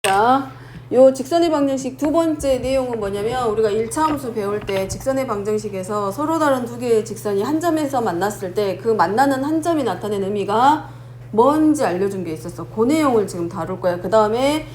자, 요 직선의 방정식 두 번째 내용은 뭐냐면 우리가 1차 함수 배울 때 직선의 방정식에서 서로 다른 두 개의 직선이 한 점에서 만났을 때 그 만나는 한 점이 나타낸 의미가 뭔지 알려준 게 있었어. 그 내용을 지금 다룰 거야. 그 다음에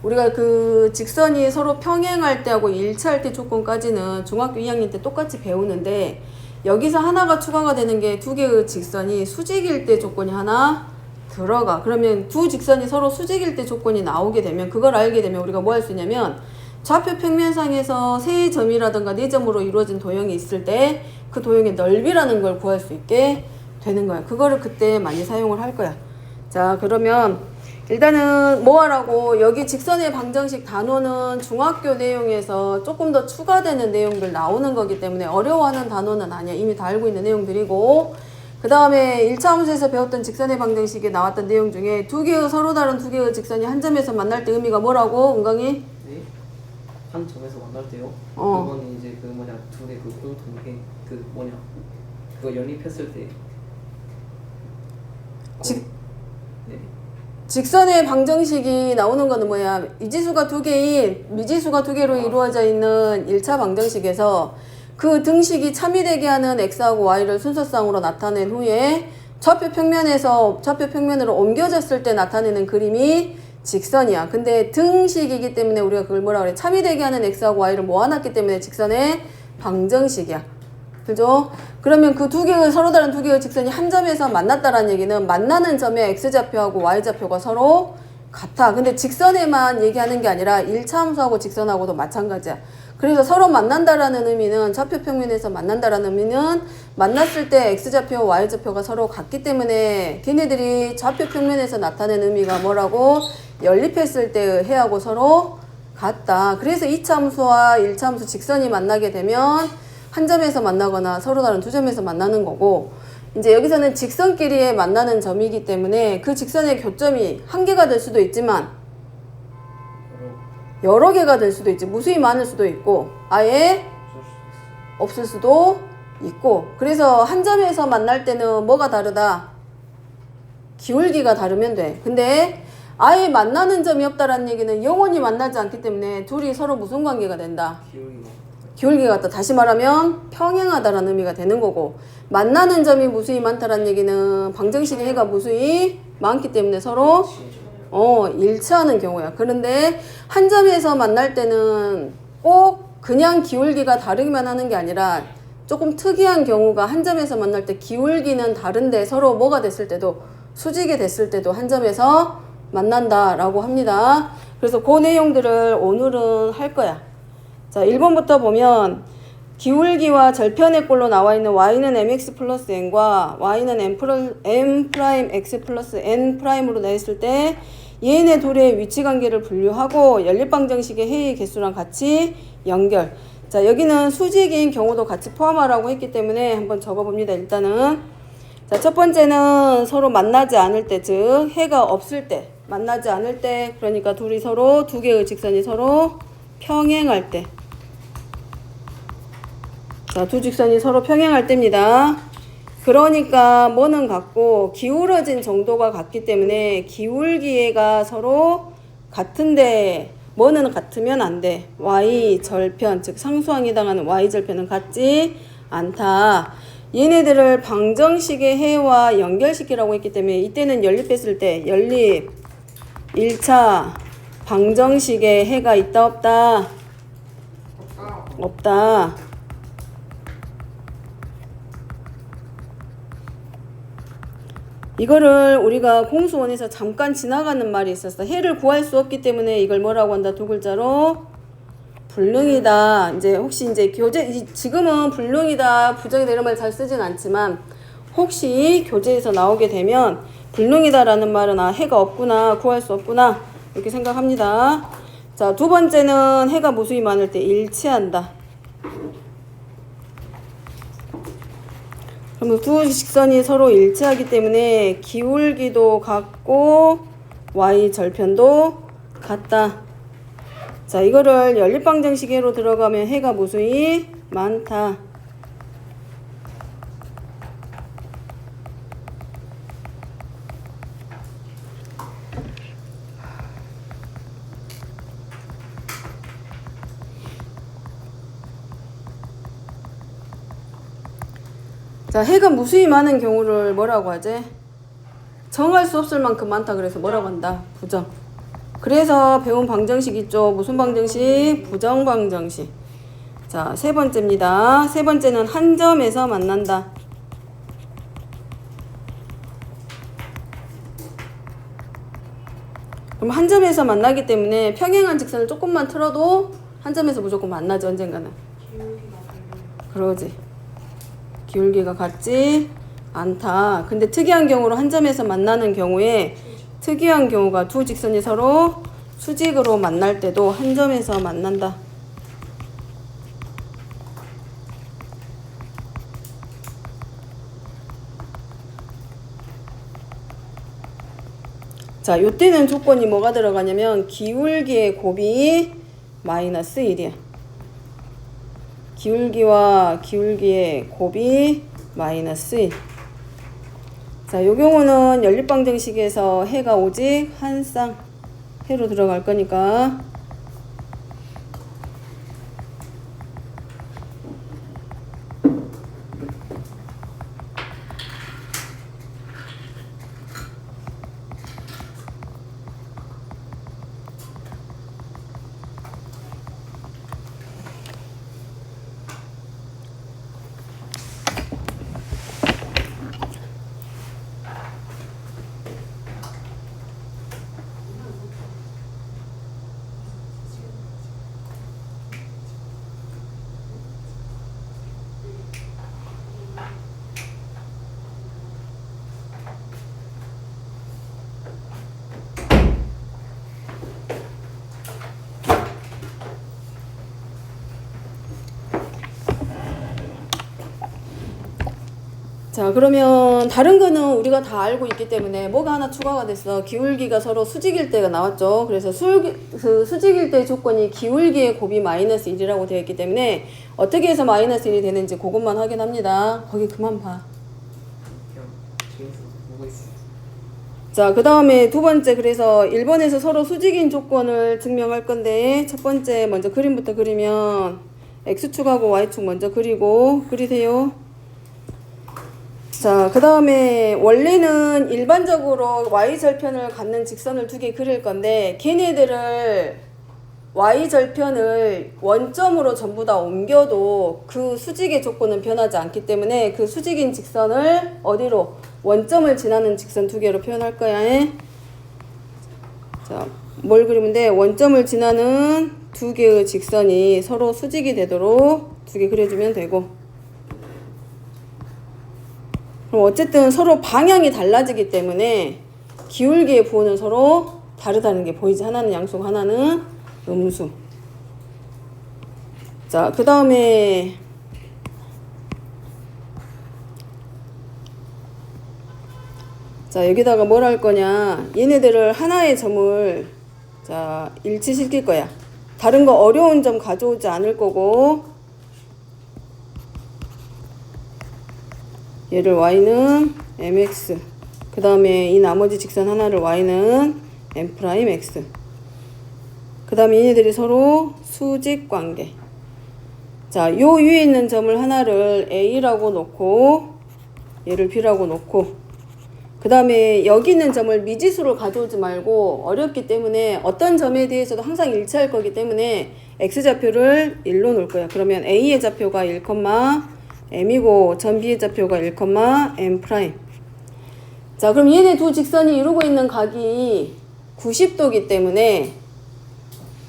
우리가 그 직선이 서로 평행할 때하고 일치할 때 조건까지는 중학교 2학년 때 똑같이 배우는데 여기서 하나가 추가가 되는 게 두 개의 직선이 수직일 때 조건이 하나 들어가. 그러면 두 직선이 서로 수직일 때 조건이 나오게 되면 그걸 알게 되면 우리가 뭐 할 수 있냐면 좌표 평면상에서 세 점이라든가 네 점으로 이루어진 도형이 있을 때 그 도형의 넓이라는 걸 구할 수 있게 되는 거야. 그거를 그때 많이 사용을 할 거야. 자, 그러면 일단은 뭐 하라고 여기 직선의 방정식 단어는 중학교 내용에서 조금 더 추가되는 내용들 나오는 거기 때문에 어려워하는 단어는 아니야. 이미 다 알고 있는 내용들이고 그 다음에 1차 함수에서 배웠던 직선의 방정식에 나왔던 내용 중에 두 개의 서로 다른 두 개의 직선이 한 점에서 만날 때 의미가 뭐라고? 은강이? 네? 한 점에서 만날 때요? 그건 이제 그 뭐냐 두 개 그 공통의 그 뭐냐 그거 연립했을 때 네. 직선의 방정식이 나오는 거는 뭐야? 이지수가 두 개인 미지수가 두 개로 이루어져 있는 1차 방정식에서 그 등식이 참이되게 하는 x하고 y를 순서상으로 나타낸 후에 좌표 평면으로 옮겨졌을 때 나타내는 그림이 직선이야. 근데 등식이기 때문에 우리가 그걸 뭐라 그래? 참이되게 하는 x하고 y를 모아놨기 때문에 직선의 방정식이야. 그죠? 그러면 그 두 개의 서로 다른 두 개의 직선이 한 점에서 만났다라는 얘기는 만나는 점의 x좌표하고 y좌표가 서로 같아. 근데 직선에만 얘기하는 게 아니라 1차 함수하고 직선하고도 마찬가지야. 그래서 서로 만난다라는 의미는 좌표 평면에서 만난다라는 의미는 만났을 때 x좌표와 y좌표가 서로 같기 때문에 걔네들이 좌표 평면에서 나타내는 의미가 뭐라고? 연립했을 때의 해하고 서로 같다. 그래서 2차 함수와 1차 함수 직선이 만나게 되면 한 점에서 만나거나 서로 다른 두 점에서 만나는 거고 이제 여기서는 직선끼리의 만나는 점이기 때문에 그 직선의 교점이 한 개가 될 수도 있지만 여러 개가 될 수도 있지. 무수히 많을 수도 있고 아예 없을 수도 있고 그래서 한 점에서 만날 때는 뭐가 다르다? 기울기가 다르면 돼. 근데 아예 만나는 점이 없다라는 얘기는 영원히 만나지 않기 때문에 둘이 서로 무슨 관계가 된다? 기울기가 같다. 다시 말하면 평행하다라는 의미가 되는 거고 만나는 점이 무수히 많다라는 얘기는 방정식의 해가 무수히 많기 때문에 서로 일치하는 경우야. 그런데 한 점에서 만날 때는 꼭 그냥 기울기가 다르기만 하는 게 아니라 조금 특이한 경우가 한 점에서 만날 때 기울기는 다른데 서로 뭐가 됐을 때도 수직이 됐을 때도 한 점에서 만난다라고 합니다. 그래서 그 내용들을 오늘은 할 거야. 자, 1번부터 보면 기울기와 절편의 꼴로 나와 있는 y는 mx 플러스 n과 y는 m 프라임 x 플러스 n 프라임으로 냈을 때 얘네 둘의 위치 관계를 분류하고 연립방정식의 해의 개수랑 같이 연결. 자, 여기는 수직인 경우도 같이 포함하라고 했기 때문에 한번 적어봅니다. 일단은 자, 첫 번째는 서로 만나지 않을 때, 즉 해가 없을 때, 만나지 않을 때, 그러니까 둘이 서로 두 개의 직선이 서로 평행할 때. 자, 두 직선이 서로 평행할 때입니다. 그러니까 뭐는 같고 기울어진 정도가 같기 때문에 기울기가 서로 같은데 뭐는 같으면 안 돼. y 절편, 즉 상수항에 해당하는 y 절편은 같지 않다. 얘네들을 방정식의 해와 연결시키라고 했기 때문에 이때는 연립했을 때 연립 1차 방정식의 해가 있다 없다? 없다. 이거를 우리가 공수원에서 잠깐 지나가는 말이 있었어. 해를 구할 수 없기 때문에 이걸 뭐라고 한다? 두 글자로 불능이다. 이제 혹시 이제 지금은 불능이다, 부정이다 이런 말 잘 쓰진 않지만 혹시 교재에서 나오게 되면 불능이다라는 말은 해가 없구나, 구할 수 없구나 이렇게 생각합니다. 자, 두 번째는 해가 무수히 많을 때 일치한다. 그럼 두 직선이 서로 일치하기 때문에 기울기도 같고 y 절편도 같다. 자, 이거를 연립방정식으로 들어가면 해가 무수히 많다. 자, 해가 무수히 많은 경우를 뭐라고 하지? 정할 수 없을 만큼 많다. 그래서 뭐라고 한다? 부정. 그래서 배운 방정식 있죠? 무슨 방정식? 부정 방정식. 자, 세 번째입니다. 세 번째는 한 점에서 만난다. 그럼 한 점에서 만나기 때문에 평행한 직선을 조금만 틀어도 한 점에서 무조건 만나죠, 언젠가는. 그러지. 기울기가 같지 않다. 근데 특이한 경우로 한 점에서 만나는 경우에 특이한 경우가 두 직선이 서로 수직으로 만날 때도 한 점에서 만난다. 자, 요때는 조건이 뭐가 들어가냐면 기울기의 곱이 마이너스 1이야. 기울기와 기울기의 곱이 마이너스 1. 자, 요 경우는 연립방정식에서 해가 오직 한 쌍 해로 들어갈 거니까 자, 그러면 다른 거는 우리가 다 알고 있기 때문에 뭐가 하나 추가가 됐어. 기울기가 서로 수직일 때가 나왔죠. 그래서 수직일 때 조건이 기울기의 곱이 마이너스 1이라고 되어 있기 때문에 어떻게 해서 마이너스 1이 되는지 그것만 확인합니다. 거기 그만 봐. 그냥 재밌어 보고 있어. 자, 그 다음에 두 번째, 그래서 1번에서 서로 수직인 조건을 증명할 건데 첫 번째 먼저 그림부터 그리면 X축하고 Y축 먼저 그리세요. 자, 그 다음에 원래는 일반적으로 Y절편을 갖는 직선을 두 개 그릴 건데 걔네들을 Y절편을 원점으로 전부 다 옮겨도 그 수직의 조건은 변하지 않기 때문에 그 수직인 직선을 어디로? 원점을 지나는 직선 두 개로 표현할 거야. 자, 뭘 그리면 돼? 원점을 지나는 두 개의 직선이 서로 수직이 되도록 두 개 그려주면 되고, 그럼 어쨌든 서로 방향이 달라지기 때문에 기울기의 부호는 서로 다르다는 게 보이지. 하나는 양수, 하나는 음수. 자, 그 다음에 자, 여기다가 뭘 할 거냐, 얘네들을 하나의 점을 자 일치시킬 거야. 다른 거 어려운 점 가져오지 않을 거고, 얘를 y는 mx, 그 다음에 이 나머지 직선 하나를 y는 m'x, 그 다음에 얘네들이 서로 수직 관계. 자, 요 위에 있는 점을 하나를 a라고 놓고 얘를 b라고 놓고, 그 다음에 여기 있는 점을 미지수로 가져오지 말고, 어렵기 때문에 어떤 점에 대해서도 항상 일치할 거기 때문에 x좌표를 1로 놓을 거야. 그러면 a의 좌표가 1, m이고 점 b의 좌표가 1, m 프라임. 자, 그럼 얘네 두 직선이 이루고 있는 각이 90도이기 때문에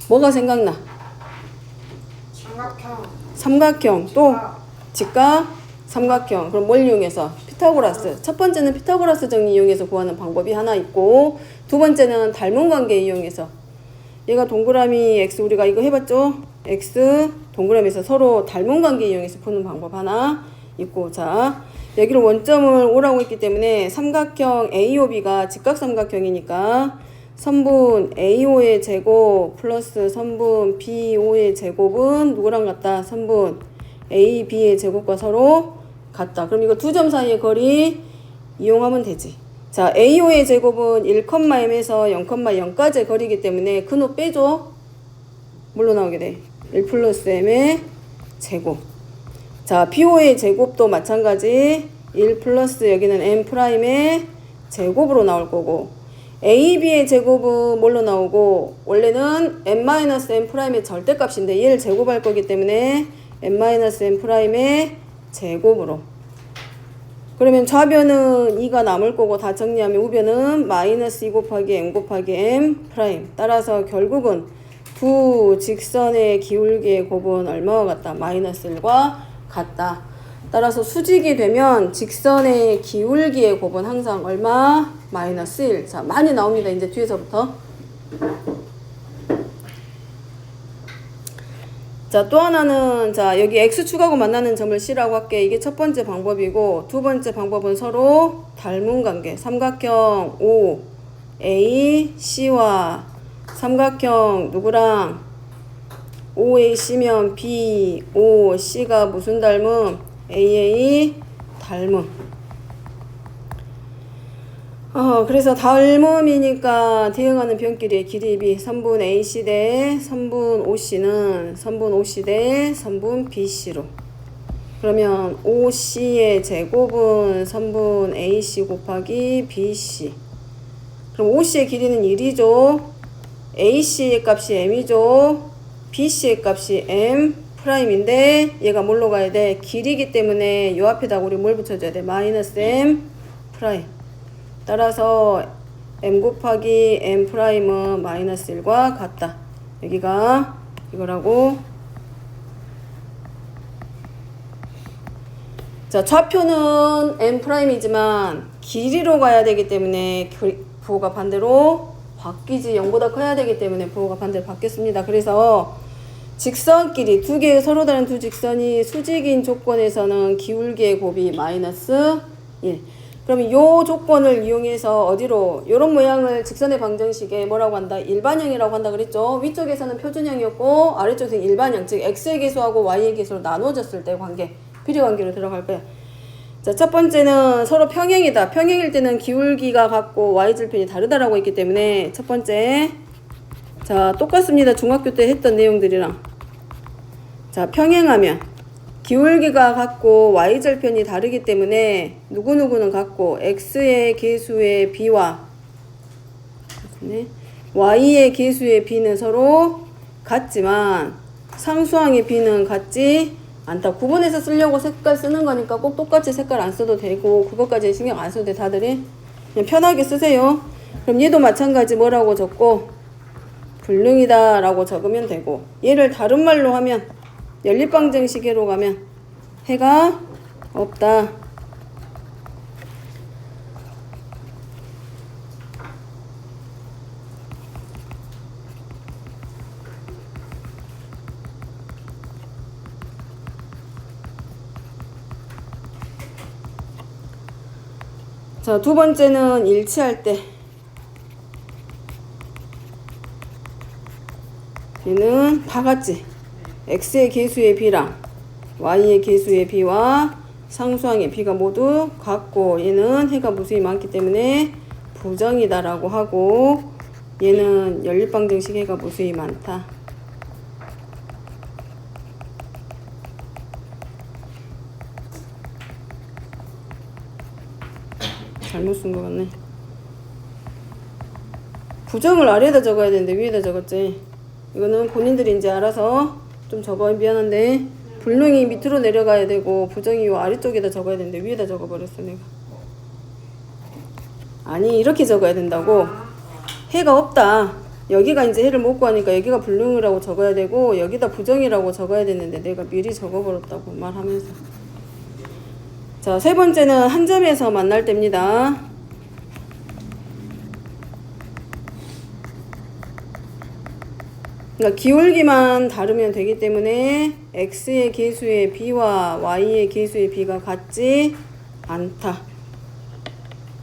뭐가 생각나? 삼각형. 또 직각 삼각형. 그럼 뭘 이용해서? 피타고라스. 첫 번째는 피타고라스 정리 이용해서 구하는 방법이 하나 있고, 두 번째는 닮은 관계 이용해서, 얘가 동그라미 x, 우리가 이거 해봤죠? x 동그라미에서 서로 닮은 관계 이용해서 푸는 방법 하나 있고, 자, 여기로 원점을 오라고 했기 때문에 삼각형 AOB가 직각삼각형이니까 선분 AO의 제곱 플러스 선분 BO의 제곱은 누구랑 같다? 선분 AB의 제곱과 서로 같다. 그럼 이거 두 점 사이의 거리 이용하면 되지. 자, AO의 제곱은 1,m에서 0,0까지의 거리이기 때문에 근호 빼줘. 뭘로 나오게 돼? 1 플러스 m의 제곱. 자, BO의 제곱도 마찬가지 1 플러스 여기는 n 프라임의 제곱으로 나올 거고 AB의 제곱은 뭘로 나오고 원래는 n-n 프라임의 절대값인데 얘를 제곱할 거기 때문에 n-n 프라임의 제곱으로 그러면 좌변은 2가 남을 거고 다 정리하면 우변은 마이너스 2 곱하기 m 곱하기 m 프라임 따라서 결국은 두 직선의 기울기의 곱은 얼마와 같다? 마이너스 1과 같다. 따라서 수직이 되면 직선의 기울기의 곱은 항상 얼마? 마이너스 1. 자, 많이 나옵니다. 이제 뒤에서부터. 자, 또 하나는 자, 여기 x축하고 만나는 점을 C라고 할게. 이게 첫 번째 방법이고 두 번째 방법은 서로 닮은 관계. 삼각형 O, A, C와 삼각형 누구랑 OAC면 B, O, C가 무슨 닮음? AA 닮음. 그래서 닮음이니까 대응하는 변끼리의 길이 B 선분 AC 대 선분 OC는 선분 OC 대 선분 BC로. 그러면 OC의 제곱은 선분 AC 곱하기 BC. 그럼 OC의 길이는 1이죠. AC의 값이 M이죠. BC의 값이 M 프라임인데 얘가 뭘로 가야 돼? 길이기 때문에 요 앞에다 우리 뭘 붙여줘야 돼? 마이너스 M 프라임. 따라서 M 곱하기 M 프라임은 마이너스 1과 같다. 여기가 이거라고. 자, 좌표는 M 프라임이지만 길이로 가야 되기 때문에 부호가 반대로 바뀌지. 0보다 커야 되기 때문에 부호가 반대로 바뀌었습니다. 그래서 직선끼리 두 개의 서로 다른 두 직선이 수직인 조건에서는 기울기의 곱이 마이너스 1. 그러면 요 조건을 이용해서 어디로 요런 모양을 직선의 방정식에 뭐라고 한다? 일반형이라고 한다 그랬죠. 위쪽에서는 표준형이었고 아래쪽에서는 일반형, 즉 x의 계수하고 y의 계수로 나눠졌을 때 관계, 비례관계로 들어갈 거야. 자, 첫 번째는 서로 평행이다. 평행일 때는 기울기가 같고 y절편이 다르다라고 했기 때문에 첫 번째 자, 똑같습니다. 중학교 때 했던 내용들이랑. 자, 평행하면 기울기가 같고 y절편이 다르기 때문에 누구누구는 같고 x의 계수의 b와 y의 계수의 b는 서로 같지만 상수항의 b는 같지 않다. 구분해서 쓰려고 색깔 쓰는 거니까 꼭 똑같이 색깔 안 써도 되고 그것까지 신경 안 써도 돼. 다들이 그냥 편하게 쓰세요. 그럼 얘도 마찬가지 뭐라고 적고 불능이다 라고 적으면 되고 얘를 다른 말로 하면 연립방정식으로 가면 해가 없다. 자, 두 번째는 일치할 때 얘는 다 같지. x의 계수의 b랑 y의 계수의 b와 상수항의 b가 모두 같고 얘는 해가 무수히 많기 때문에 부정이다 라고 하고 얘는 연립방정식 해가 무수히 많다. 잘못 쓴 것 같네. 부정을 아래에다 적어야 되는데 위에다 적었지. 이거는 본인들이 이제 알아서 좀 적어. 미안한데 불능이 밑으로 내려가야 되고 부정이 요 아래쪽에다 적어야 되는데 위에다 적어버렸어 내가. 아니 이렇게 적어야 된다고. 해가 없다. 여기가 이제 해를 못 구하니까 여기가 불능이라고 적어야 되고 여기다 부정이라고 적어야 되는데 내가 미리 적어버렸다고 말하면서. 자, 세 번째는 한 점에서 만날 때입니다. 그러니까 기울기만 다르면 되기 때문에 x의 계수의 b와 y의 계수의 b가 같지 않다.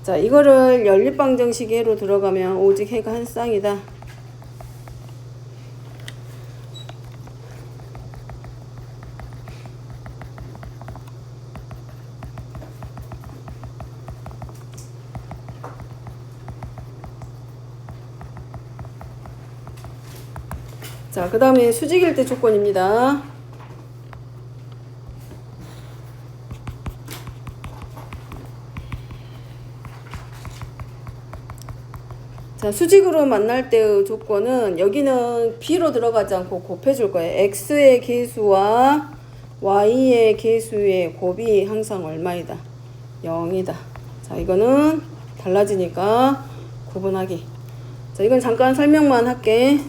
자, 이거를 연립방정식으로 들어가면 오직 해가 한 쌍이다. 자, 그 다음에 수직일 때 조건입니다. 자, 수직으로 만날 때의 조건은 여기는 b로 들어가지 않고 곱해줄 거예요. x의 계수와 y의 계수의 곱이 항상 얼마이다? 0이다. 자, 이거는 달라지니까 구분하기. 자, 이건 잠깐 설명만 할게.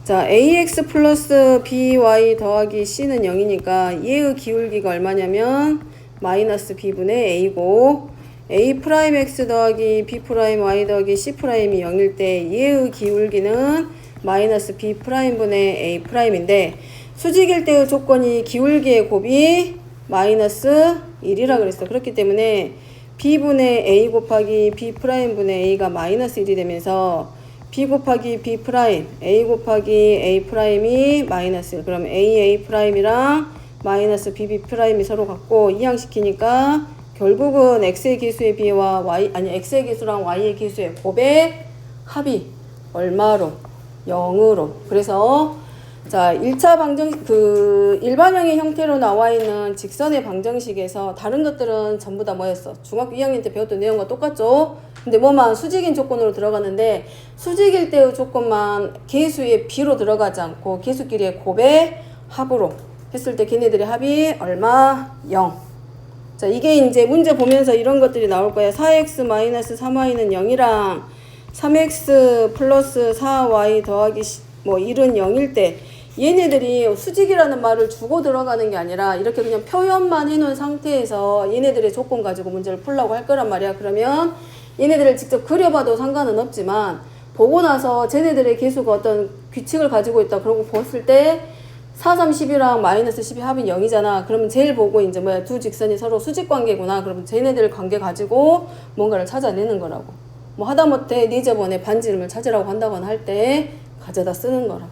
자, ax 플러스 by 더하기 c는 0이니까 얘의 기울기가 얼마냐면 마이너스 b분의 a고, a 프라임 x 더하기 b 프라임 y 더하기 c 프라임이 0일 때 얘의 기울기는 마이너스 b 프라임 분의 a 프라임인데, 수직일 때의 조건이 기울기의 곱이 마이너스 1이라 그랬어. 그렇기 때문에 b분의 a 곱하기 b 프라임 분의 a가 마이너스 1이 되면서 b 곱하기 b 프라임, a 곱하기 a 프라임이 마이너스 1. 그럼 a 프라임이랑 마이너스 b 프라임이 서로 같고 이항시키니까 결국은 x의 계수의 b와 x의 계수랑 y의 계수의 곱의 합이 얼마로? 0으로. 그래서 자, 1차 일반형의 형태로 나와 있는 직선의 방정식에서 다른 것들은 전부 다 뭐였어? 중학교 2학년 때 배웠던 내용과 똑같죠? 근데 뭐만 수직인 조건으로 들어가는데, 수직일 때의 조건만 계수의 b로 들어가지 않고 계수끼리의 곱의 합으로 했을 때 걔네들의 합이 얼마? 0. 자, 이게 이제 문제 보면서 이런 것들이 나올 거야. 4x 3y는 0이랑 3x 플러스 4y 더하기 1은 0일 때 얘네들이 수직이라는 말을 주고 들어가는 게 아니라 이렇게 그냥 표현만 해놓은 상태에서 얘네들의 조건 가지고 문제를 풀려고 할 거란 말이야. 그러면 얘네들을 직접 그려봐도 상관은 없지만 보고 나서 쟤네들의 계수가 어떤 규칙을 가지고 있다 그러고 봤을 때 4, 3, 10이랑 마이너스 10이 합이 0이잖아. 그러면 제일 보고 이제 두 직선이 서로 수직 관계구나. 그러면 쟤네들 관계 가지고 뭔가를 찾아내는 거라고. 하다못해 네 저번에 반지름을 찾으라고 한다거나 할 때 가져다 쓰는 거라고.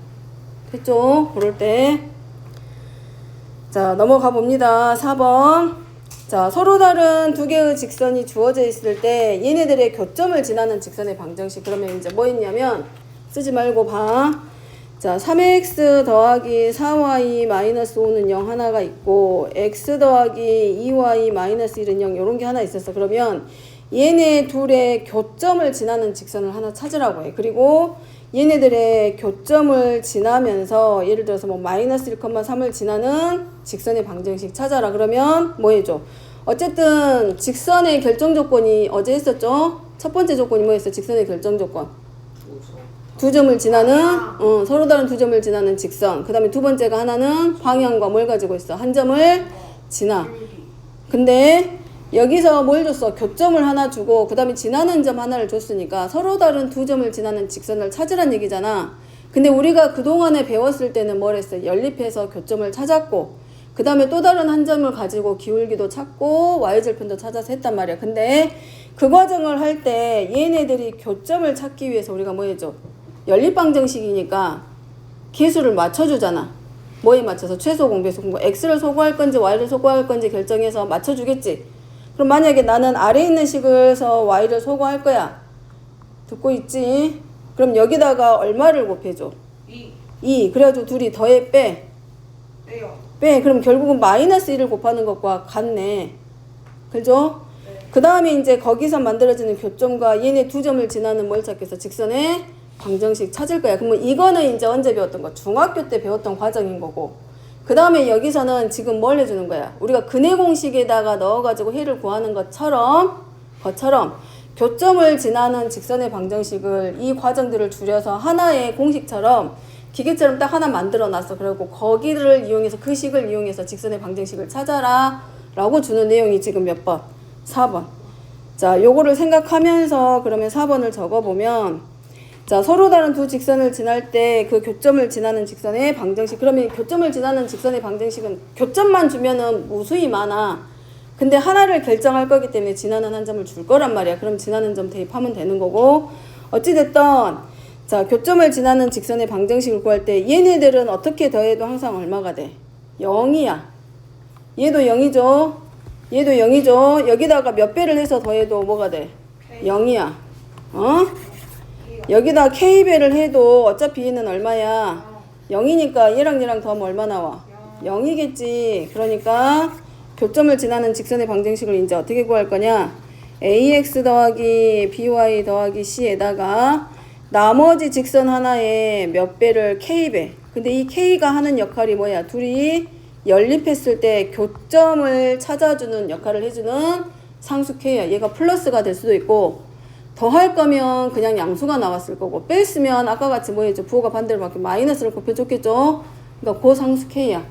됐죠? 그럴 때. 자, 넘어가 봅니다. 4번. 자, 서로 다른 두 개의 직선이 주어져 있을 때 얘네들의 교점을 지나는 직선의 방정식. 그러면 이제 뭐 있냐면 쓰지 말고 봐. 자, 3x 더하기 4y 마이너스 5는 0 하나가 있고, x 더하기 2y 마이너스 1은 0 요런 게 하나 있었어. 그러면 얘네 둘의 교점을 지나는 직선을 하나 찾으라고 해. 그리고 얘네들의 교점을 지나면서 예를 들어서 마이너스 1,3을 지나는 직선의 방정식 찾아라. 그러면 뭐 해줘? 어쨌든 직선의 결정 조건이 어제 했었죠? 첫 번째 조건이 뭐였어? 직선의 결정 조건. 두 점을 지나는 서로 다른 두 점을 지나는 직선. 그 다음에 두 번째가 하나는 방향과 뭘 가지고 있어? 한 점을 지나. 근데 여기서 뭘 줬어? 교점을 하나 주고 그 다음에 지나는 점 하나를 줬으니까 서로 다른 두 점을 지나는 직선을 찾으란 얘기잖아. 근데 우리가 그동안에 배웠을 때는 뭘 했어? 연립해서 교점을 찾았고 그 다음에 또 다른 한 점을 가지고 기울기도 찾고 y절편도 찾아서 했단 말이야. 근데 그 과정을 할 때 얘네들이 교점을 찾기 위해서 우리가 뭐 해줘? 연립방정식이니까 계수를 맞춰주잖아. 뭐에 맞춰서? 최소공, 배소공. x를 소구할 건지 y를 소구할 건지 결정해서 맞춰주겠지. 그럼 만약에 나는 아래에 있는 식에서 y를 소구할 거야. 듣고 있지? 그럼 여기다가 얼마를 곱해줘? 2. 그래가지고 둘이 더해 빼. 빼. 그럼 결국은 마이너스 1을 곱하는 것과 같네. 그죠? 네. 그 다음에 이제 거기서 만들어지는 교점과 얘네 두 점을 지나는 뭘 찾겠어? 직선의 방정식 찾을 거야. 그러면 이거는 이제 언제 배웠던 거? 중학교 때 배웠던 과정인 거고. 그 다음에 여기서는 지금 뭘 해주는 거야? 우리가 근해 공식에다가 넣어가지고 해를 구하는 것처럼 교점을 지나는 직선의 방정식을 이 과정들을 줄여서 하나의 공식처럼 기계처럼 딱 하나 만들어 놨어. 그리고 거기를 이용해서 그 식을 이용해서 직선의 방정식을 찾아라 라고 주는 내용이 지금 몇 번? 4번. 자, 요거를 생각하면서 그러면 4번을 적어보면 자, 서로 다른 두 직선을 지날 때 그 교점을 지나는 직선의 방정식. 그러면 교점을 지나는 직선의 방정식은 교점만 주면은 무수히 많아. 근데 하나를 결정할 거기 때문에 지나는 한 점을 줄 거란 말이야. 그럼 지나는 점 대입하면 되는 거고. 어찌됐든 자, 교점을 지나는 직선의 방정식을 구할 때 얘네들은 어떻게 더해도 항상 얼마가 돼? 0이야. 얘도 0이죠. 얘도 0이죠. 여기다가 몇 배를 해서 더해도 뭐가 돼? 0이야. 여기다 K배를 해도 어차피 얘는 얼마야? 0이니까 얘랑 더하면 얼마 나와? 0이겠지. 그러니까 교점을 지나는 직선의 방정식을 이제 어떻게 구할 거냐? ax 더하기 by 더하기 c에다가 나머지 직선 하나에 몇 배를 K배. 근데 이 K가 하는 역할이 뭐야? 둘이 연립했을 때 교점을 찾아주는 역할을 해주는 상수 K야. 얘가 플러스가 될 수도 있고, 더 할 거면 그냥 양수가 나왔을 거고, 뺐으면 아까 같이 뭐였죠? 부호가 반대로 바뀌면 마이너스를 곱해줬겠죠? 그러니까 그 상수 K야.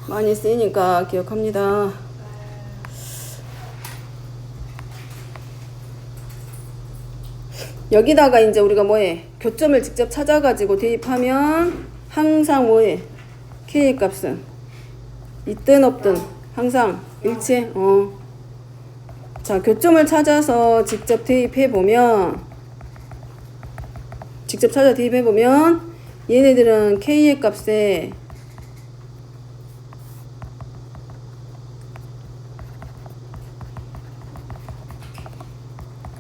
많이 쓰이니까 기억합니다. 여기다가 이제 우리가 뭐해? 교점을 직접 찾아가지고 대입하면 항상 뭐해? K 값은 있든 없든 항상 일치. 자, 교점을 찾아서 직접 대입해보면 얘네들은 K의 값에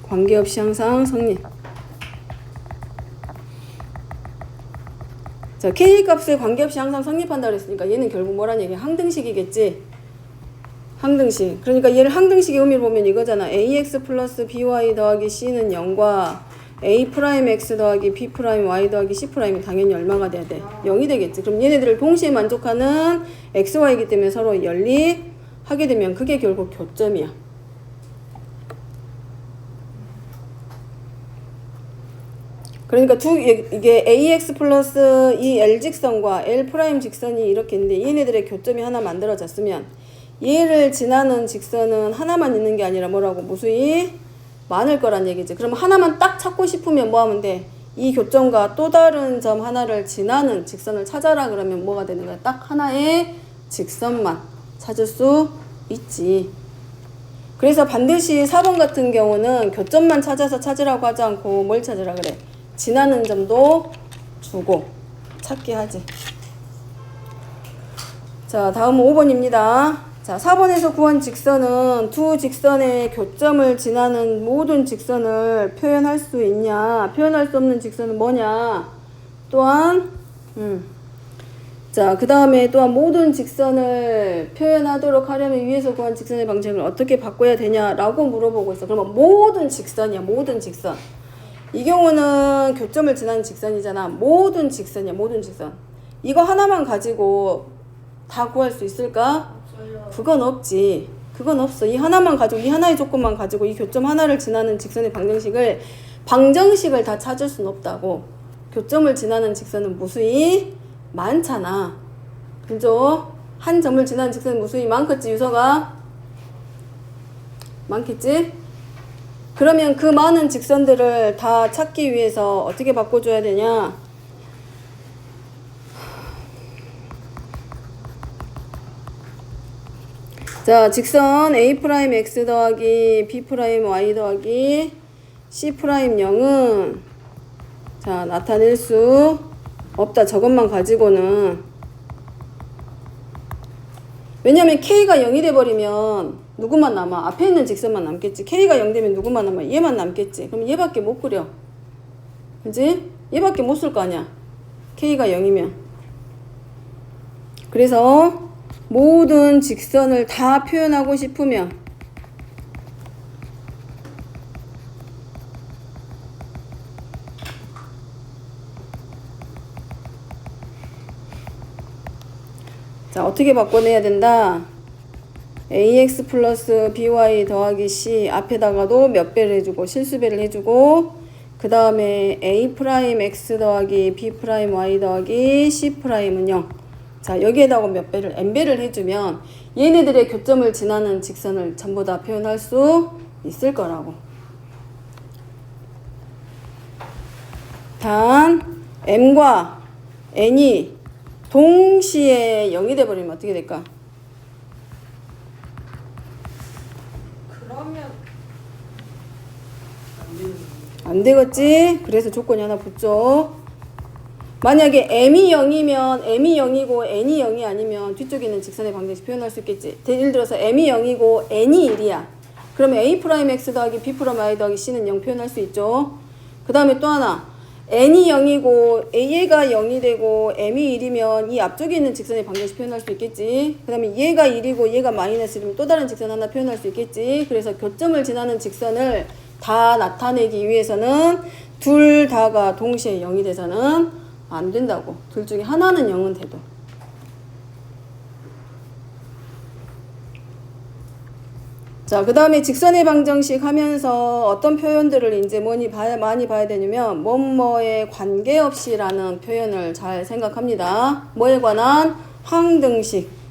관계없이 항상 성립. 자, K 값에 관계없이 항상 성립한다 그랬으니까 얘는 결국 뭐란 얘기야? 항등식이겠지? 항등식. 그러니까 얘를 항등식의 의미를 보면 이거잖아. ax 플러스 by 더하기 c는 0과 a 프라임 x 더하기 b 프라임 y 더하기 c 프라임이 당연히 얼마가 돼야 돼? 0이 되겠지. 그럼 얘네들을 동시에 만족하는 x, y이기 때문에 서로 연립하게 되면 그게 결국 교점이야. 그러니까 이게 ax 플러스 이 L직선과 L 프라임 직선이 이렇게 있는데 얘네들의 교점이 하나 만들어졌으면 얘를 지나는 직선은 하나만 있는 게 아니라 뭐라고? 무수히 많을 거란 얘기지. 그럼 하나만 딱 찾고 싶으면 뭐 하면 돼? 이 교점과 또 다른 점 하나를 지나는 직선을 찾아라 그러면 뭐가 되는 거야? 딱 하나의 직선만 찾을 수 있지. 그래서 반드시 4번 같은 경우는 교점만 찾아서 찾으라고 하지 않고 뭘 찾으라 그래? 지나는 점도 주고 찾게 하지. 자, 다음은 5번입니다. 자, 4번에서 구한 직선은 두 직선의 교점을 지나는 모든 직선을 표현할 수 있냐? 표현할 수 없는 직선은 뭐냐? 또한 자, 그 다음에 또한 모든 직선을 표현하도록 하려면 위에서 구한 직선의 방정을 어떻게 바꿔야 되냐라고 물어보고 있어. 그러면 모든 직선이야. 모든 직선. 이 경우는 교점을 지나는 직선이잖아. 모든 직선이야. 모든 직선. 이거 하나만 가지고 다 구할 수 있을까? 없어요. 그건 없지. 그건 없어. 이 하나만 가지고 이 하나의 조건만 가지고 이 교점 하나를 지나는 직선의 방정식을 다 찾을 수는 없다고. 교점을 지나는 직선은 무수히 많잖아. 그죠? 한 점을 지나는 직선은 무수히 많겠지, 유서가? 많겠지? 그러면 그 많은 직선들을 다 찾기 위해서 어떻게 바꿔줘야 되냐? 자, 직선 a'(x) 더하기 b'(y) 더하기 c'(0은 자, 나타낼 수 없다. 저것만 가지고는. 왜냐면 k가 0이 돼버리면 누구만 남아? 앞에 있는 직선만 남겠지. k가 0 되면 누구만 남아? 얘만 남겠지. 그럼 얘밖에 못 그려. 그지? 얘밖에 못 쓸 거 아니야. k가 0이면. 그래서 모든 직선을 다 표현하고 싶으면 자, 어떻게 바꿔내야 된다? ax 플러스 by 더하기 c 앞에다가도 몇 배를 해주고 실수배를 해주고 그 다음에 a'(x) 더하기 b'(y) 더하기 c'(은 0. 자, 여기에다가 몇 배를 n배를 해주면 얘네들의 교점을 지나는 직선을 전부 다 표현할 수 있을 거라고. 단 m과 n이 동시에 0이 돼버리면 어떻게 될까? 그러면 안 되겠지? 그래서 조건이 하나 붙죠. 만약에 m이 0이면 m이 0이고 n이 0이 아니면 뒤쪽에 있는 직선의 방정식 표현할 수 있겠지. 예를 들어서 m이 0이고 n이 1이야. 그러면 a'(x) 더하기 b'(y) 더하기 c는 0 표현할 수 있죠. 그 다음에 또 하나 n이 0이고 얘가 0이 되고 m이 1이면 이 앞쪽에 있는 직선의 방정식 표현할 수 있겠지. 그 다음에 얘가 1이고 얘가 -1이면 또 다른 직선 하나 표현할 수 있겠지. 그래서 교점을 지나는 직선을 다 나타내기 위해서는 둘 다가 동시에 0이 돼서는 안 된다고. 둘 중에 하나는 0은 돼도. 자, 그 다음에 직선의 방정식 하면서 어떤 표현들을 이제 많이 봐야 되냐면 뭐뭐에 관계없이라는 표현을 잘 생각합니다. 뭐에 관한 항등식.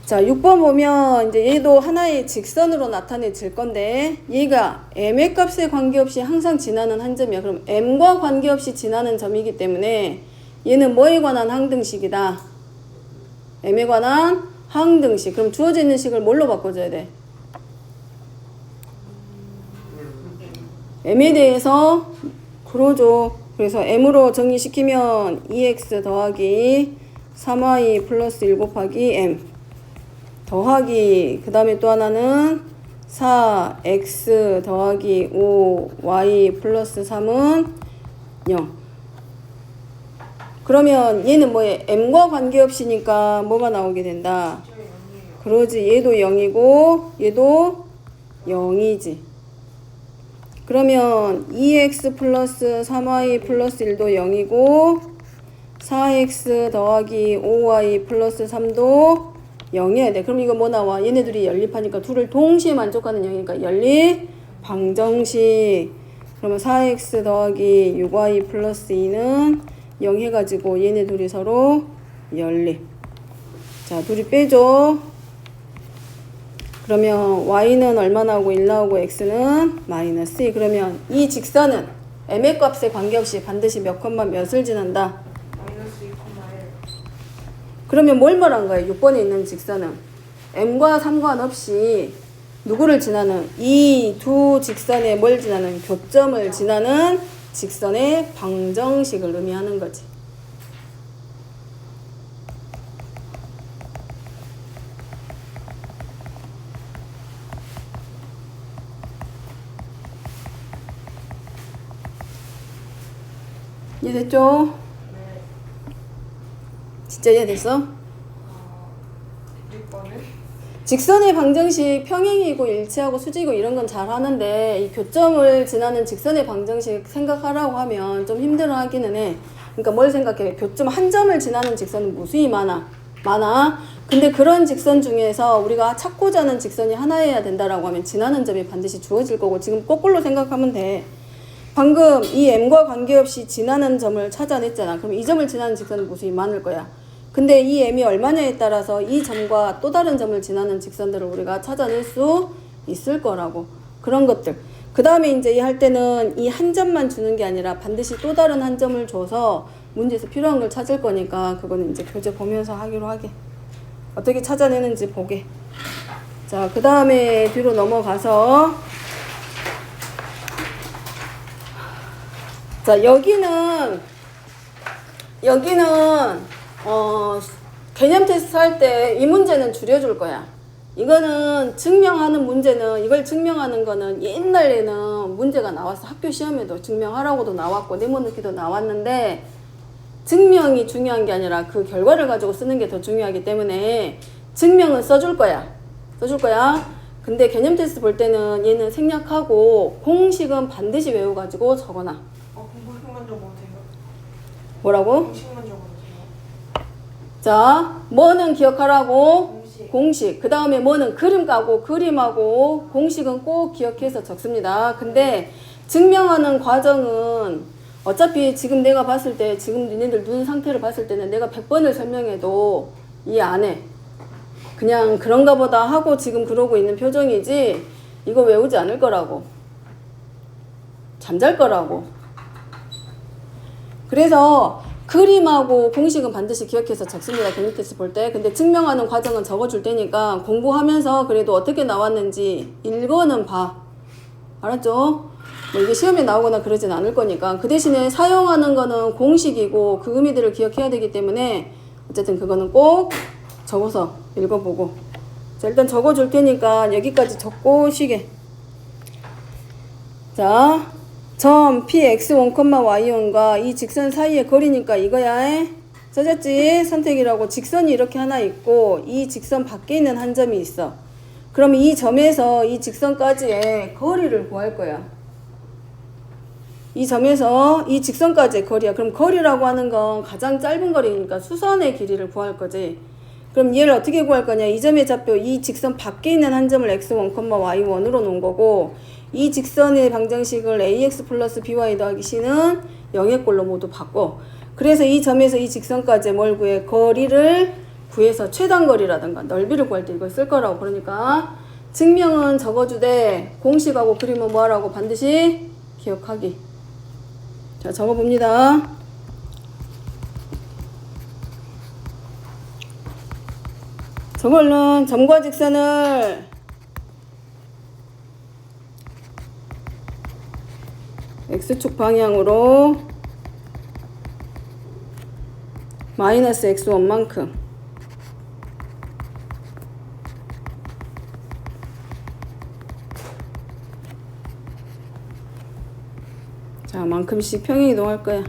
자, 6번 보면 이제 얘도 하나의 직선으로 나타내질 건데 얘가 m의 값에 관계없이 항상 지나는 한 점이야. 그럼 m과 관계없이 지나는 점이기 때문에 얘는 뭐에 관한 항등식이다. m에 관한 항등식. 그럼 주어져 있는 식을 뭘로 바꿔줘야 돼? m에 대해서 그러죠. 그래서 m으로 정리시키면 2x 더하기 3y 플러스 1 곱하기 m 더하기 그 다음에 또 하나는 4x 더하기 5y 플러스 3은 0. 그러면 얘는 뭐에 m과 관계없이니까 뭐가 나오게 된다. 그러지. 얘도 0이고 얘도 0이지. 그러면 2x 플러스 3y 플러스 1도 0이고 4x 더하기 5y 플러스 3도 0이어야 돼. 그럼 이거 뭐 나와? 얘네들이 연립하니까 둘을 동시에 만족하는 0이니까 연립 방정식. 그러면 4x 더하기 6y 플러스 2는 0 해가지고 얘네 둘이 서로 연립. 자, 둘이 빼줘. 그러면 y는 얼마 나오고 1 나오고 x는 마이너스 2. 그러면 이 직선은 m의 값에 관계없이 반드시 몇 콤마 몇을 지난다? 마이너스 2,1. 그러면 뭘 말한 거예요? 6번에 있는 직선은 m과 상관없이 누구를 지나는 이 두 직선에 뭘 지나는 교점을 지나는 직선의 방정식을 의미하는 거지. 이해됐죠? 네. 진짜 이해됐어? 6번은? 직선의 방정식 평행이고 일치하고 수직이고 이런 건 잘 하는데 이 교점을 지나는 직선의 방정식 생각하라고 하면 좀 힘들어 하기는 해. 그러니까 뭘 생각해? 교점 한 점을 지나는 직선은 무수히 많아. 근데 그런 직선 중에서 우리가 찾고자 하는 직선이 하나여야 된다라고 하면 지나는 점이 반드시 주어질 거고 지금 거꾸로 생각하면 돼. 방금 이 m과 관계없이 지나는 점을 찾아냈잖아. 그럼 이 점을 지나는 직선은 무수히 많을 거야. 근데 이 m이 얼마냐에 따라서 이 점과 또 다른 점을 지나는 직선들을 우리가 찾아낼 수 있을 거라고. 그런 것들. 그 다음에 이제 할 때는 이 한 점만 주는 게 아니라 반드시 또 다른 한 점을 줘서 문제에서 필요한 걸 찾을 거니까 그거는 이제 교재 보면서 하기로 하게. 어떻게 찾아내는지 보게. 자, 그 다음에 뒤로 넘어가서 자, 여기는 개념 테스트 할 때 이 문제는 줄여줄 거야. 이거는 증명하는 문제는, 이걸 증명하는 거는 옛날에는 문제가 나와서 학교 시험에도 증명하라고도 나왔고 네모넣기도 나왔는데 증명이 중요한 게 아니라 그 결과를 가지고 쓰는 게 더 중요하기 때문에 증명은 써줄 거야. 근데 개념 테스트 볼 때는 얘는 생략하고 공식은 반드시 외워가지고 적어놔. 공식만 적어도 돼요? 뭐라고? 공식만 적어도 돼요? 자, 뭐는 기억하라고? 공식. 공식. 그 다음에 뭐는 그림 까고 그림하고 공식은 꼭 기억해서 적습니다. 근데 증명하는 과정은 어차피 지금 내가 봤을 때, 지금 니네들 눈 상태를 봤을 때는 내가 100번을 설명해도 이해 안 해. 그냥 그런가 보다 하고 지금 그러고 있는 표정이지 이거 외우지 않을 거라고. 잠잘 거라고. 그래서 그림하고 공식은 반드시 기억해서 적습니다. 개념 테스트 볼 때. 근데 증명하는 과정은 적어줄 테니까 공부하면서 그래도 어떻게 나왔는지 읽어는 봐. 알았죠? 뭐 이게 시험에 나오거나 그러진 않을 거니까 그 대신에 사용하는 거는 공식이고 그 의미들을 기억해야 되기 때문에 어쨌든 그거는 꼭 적어서 읽어보고. 자, 일단 적어줄 테니까 여기까지 적고 쉬게. 자, 점 px1,y1과 이 직선 사이의 거리니까 이거야. 써졌지? 선택이라고. 직선이 이렇게 하나 있고 이 직선 밖에 있는 한 점이 있어. 그럼 이 점에서 이 직선까지의 거리를 구할 거야. 이 점에서 이 직선까지의 거리야. 그럼 거리라고 하는 건 가장 짧은 거리니까 수선의 길이를 구할 거지. 그럼 얘를 어떻게 구할 거냐? 이 점의 좌표, 이 직선 밖에 있는 한 점을 x1, y1으로 놓은 거고, 이 직선의 방정식을 ax 플러스 by 더하기 c는 0의 꼴로 모두 바꿔. 그래서 이 점에서 이 직선까지 뭘 구해? 거리를 구해서 최단거리라든가 넓이를 구할 때 이걸 쓸 거라고. 그러니까 증명은 적어주되 공식하고 그림은 뭐 하라고? 반드시 기억하기. 자, 적어봅니다. 저걸로 점과 직선을 x축 방향으로 마이너스 x1만큼 자, 만큼씩 평행 이동할 거야.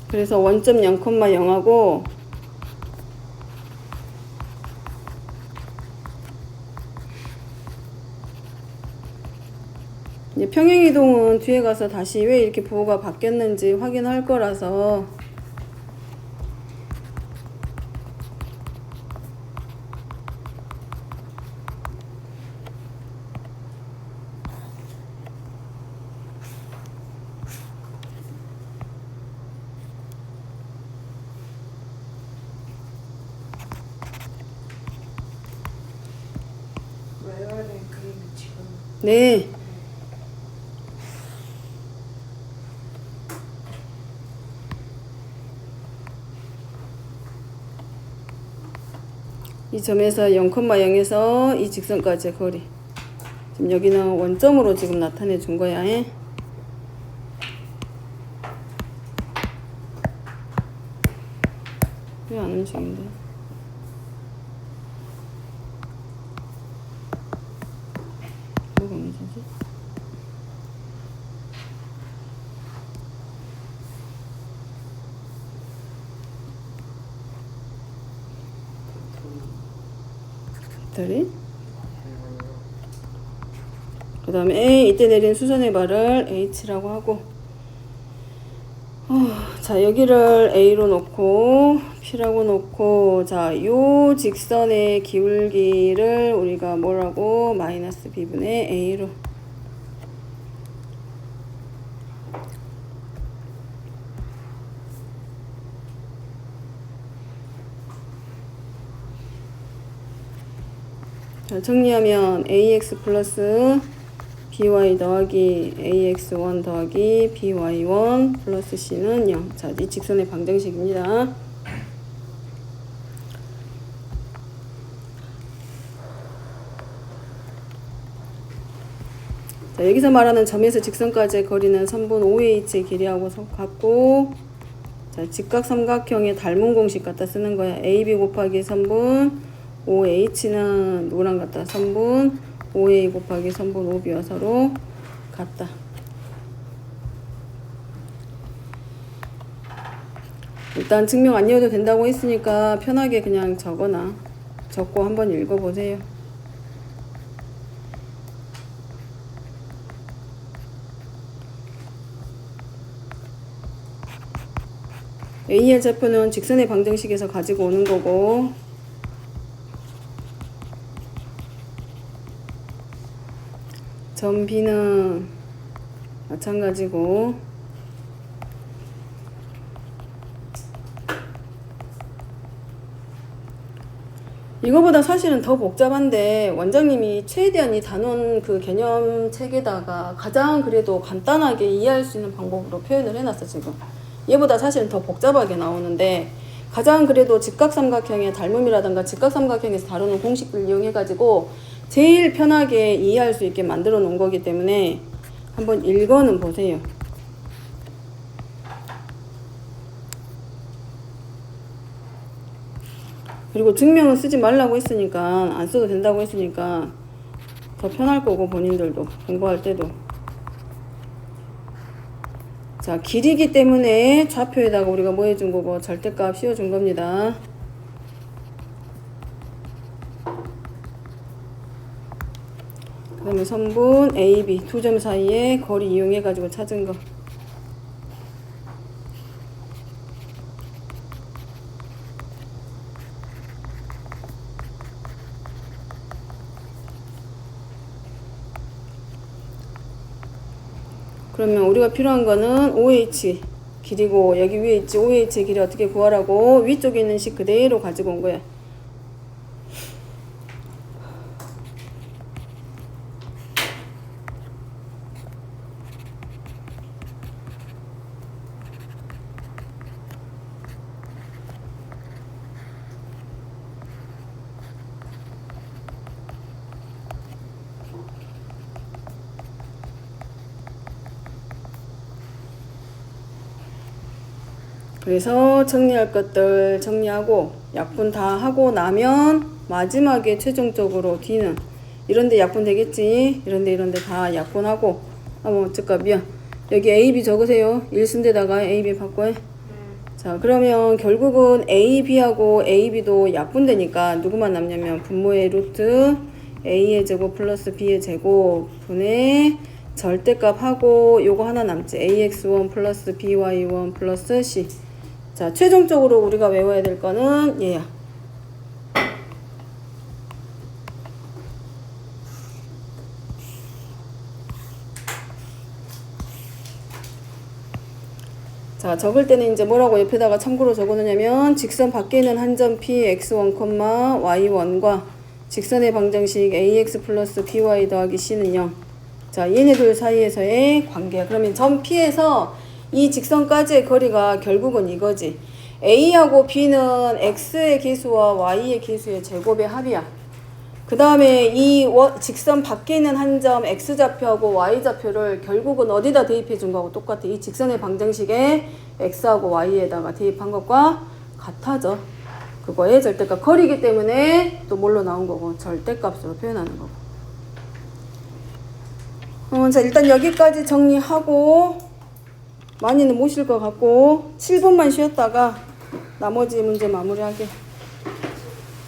그래서 원점 0,0하고 이제 평행이동은 뒤에 가서 다시 왜 이렇게 부호가 바뀌었는지 확인할 거라서 외워야 되는 그림이 지금 네. 이 점에서 0,0에서 이 직선까지의 거리. 지금 여기는 원점으로 지금 나타내 준 거야. 왜 안 움직인데? 뭐가 문제지? 배터리? 그 다음에 이때 내린 수선의 발을 H라고 하고 자, 여기를 A로 놓고 P라고 놓고 자, 요 직선의 기울기를 우리가 뭐라고? 마이너스 B분의 A로 자, 정리하면 ax 플러스 by 더하기 ax1 더하기 by1 플러스 c는 0. 자, 이 직선의 방정식입니다. 자, 여기서 말하는 점에서 직선까지의 거리는 선분 OH의 길이하고 같고 자, 직각삼각형의 닮은 공식 갖다 쓰는 거야. AB 곱하기 선분 OH는 누구랑 같다? 선분 OA 곱하기 선분 OB와 서로 같다. 일단 증명 안 이어도 된다고 했으니까 편하게 그냥 적어놔. 적고 한번 읽어보세요. A의 좌표는 직선의 방정식에서 가지고 오는 거고 점 B는 마찬가지고 이거보다 사실은 더 복잡한데 원장님이 최대한 이 단원 그 개념 책에다가 가장 그래도 간단하게 이해할 수 있는 방법으로 표현을 해놨어 지금. 얘보다 사실은 더 복잡하게 나오는데 가장 그래도 직각삼각형의 닮음이라든가 직각삼각형에서 다루는 공식들 이용해가지고 제일 편하게 이해할 수 있게 만들어 놓은 거기 때문에 한번 1번은 보세요. 그리고 증명은 쓰지 말라고 했으니까 안 써도 된다고 했으니까 더 편할 거고 본인들도 공부할 때도. 자, 길이기 때문에 좌표에다가 우리가 뭐 해준 거고 절대값 씌워준 겁니다. 그 다음에 선분 A, B 두 점 사이에 거리 이용해 가지고 찾은 거. 그러면 우리가 필요한 거는 OH 길이고 여기 위에 있지. OH의 길이 어떻게 구하라고 위쪽에 있는 식 그대로 가지고 온 거야. 그래서 정리할 것들 정리하고 약분 다 하고 나면 마지막에 최종적으로 D는 이런데 약분 되겠지. 이런데 다 약분하고 잠깐 미안. 여기 A, B 적으세요. 1순대다가 A, B 바꿔. 자, 그러면 결국은 A, B하고 A, B도 약분되니까 누구만 남냐면 분모의 루트 A의 제곱 플러스 B의 제곱 분의 절대값하고 요거 하나 남지. AX1 플러스 BY1 플러스 C. 자, 최종적으로 우리가 외워야 될 거는 얘야. 자, 적을 때는 이제 뭐라고 옆에다가 참고로 적어놓냐면 직선 밖에 있는 한 점 P, X1, Y1과 직선의 방정식 AX 플러스 BY 더하기 C는 0. 자, 얘네들 사이에서의 관계. 그러면 점 P에서 이 직선까지의 거리가 결국은 이거지. A하고 B는 X의 계수와 Y의 계수의 제곱의 합이야. 그 다음에 이 직선 밖에 있는 한 점 X좌표하고 Y좌표를 결국은 어디다 대입해 준 거하고 똑같아. 이 직선의 방정식에 X하고 Y에다가 대입한 것과 같아져. 그거의 절대값. 거리이기 때문에 또 뭘로 나온 거고 절대값으로 표현하는 거고. 자, 일단 여기까지 정리하고 많이는 못 쉴 것 같고 7분만 쉬었다가 나머지 문제 마무리하게.